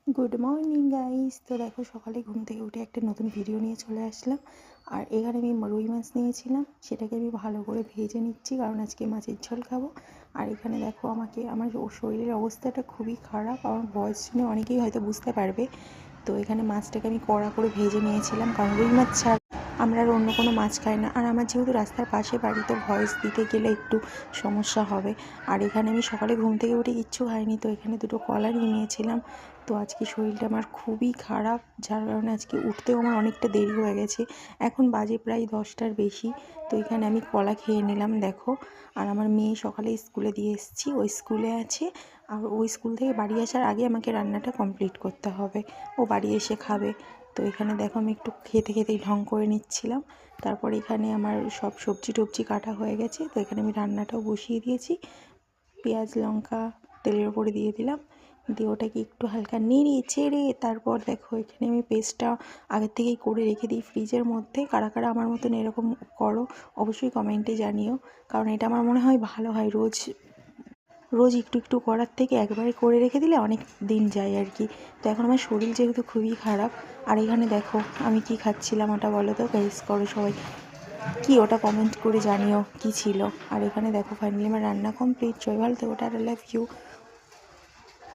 Good morning guys. তো দেখো সকালে ঘুম থেকে উঠে একটা নতুন ভিডিও নিয়ে চলে আসলাম। আর এখানে আমি রুই মাছ নিয়েছিলাম, সেটাকে আমি ভালো করে ভেজে নিচ্ছি কারণ আজকে মাছের ঝোল খাবো। আর এখানে দেখো আমার শরীরের অবস্থাটা খুবই খারাপ, আমার ভয়েস শুনে অনেকেই হয়তো বুঝতে পারবে। তো এখানে মাছটাকে আমি কড়া করে ভেজে নিয়েছিলাম কারণ রুই মাছ ছাড়া আমরা আর অন্য কোনো মাছ খাই না। আর আমার যেহেতু রাস্তার পাশে বাড়ি, তো ভয়েস দিতে গেলে একটু সমস্যা হবে। আর এখানে আমি সকালে ঘুম থেকে উঠে কিচ্ছু খাইনি, তো এখানে দুটো কলা নিয়ে নিয়েছিলাম। তো আজকে শরীরটা আমার খুবই খারাপ, যার কারণে আজকে উঠতেও আমার অনেকটা দেরি হয়ে গেছে। এখন বাজে প্রায় 10টার বেশি। তো এখানে আমি কলা খেয়ে নিলাম দেখো। আর আমার মেয়ে সকালে স্কুলে দিয়ে এসেছি, ওই স্কুলে আছে। আর ওই স্কুল থেকে বাড়ি আসার আগে আমাকে রান্নাটা কমপ্লিট করতে হবে, ও বাড়ি এসে খাবে। তো এখানে দেখো আমি একটু খেতে খেতেই ঢং করে নিচ্ছিলাম। তারপর এখানে আমার সব সবজি টবজি কাটা হয়ে গেছে, তো এখানে আমি রান্নাটাও বসিয়ে দিয়েছি। পেঁয়াজ লঙ্কা তেলের ওপরে দিয়ে দিলাম, দিয়ে ওটাকে একটু হালকা নেড়ে চেড়ে তারপর দেখো এখানে আমি পেস্টটা আগের থেকেই করে রেখে দিই ফ্রিজের মধ্যে। কারা কারা আমার মতন এরকম করো অবশ্যই কমেন্টে জানিও, কারণ এটা আমার মনে হয় ভালো হয়। রোজ রোজ একটু একটু করার থেকে একবারে করে রেখে দিলে অনেক দিন যায় আর কি। তো এখন আমার শরীর যেহেতু খুবই খারাপ। আর এখানে দেখো আমি কি খাচ্ছিলাম, ওটা বলো তো, গেস করো সবাই কি, ওটা কমেন্ট করে জানিও কি ছিল। আর এখানে দেখো ফাইনালি আমার রান্না কমপ্লিট। সবাই ভালো থেকো, টাটা, লাভ ইউ।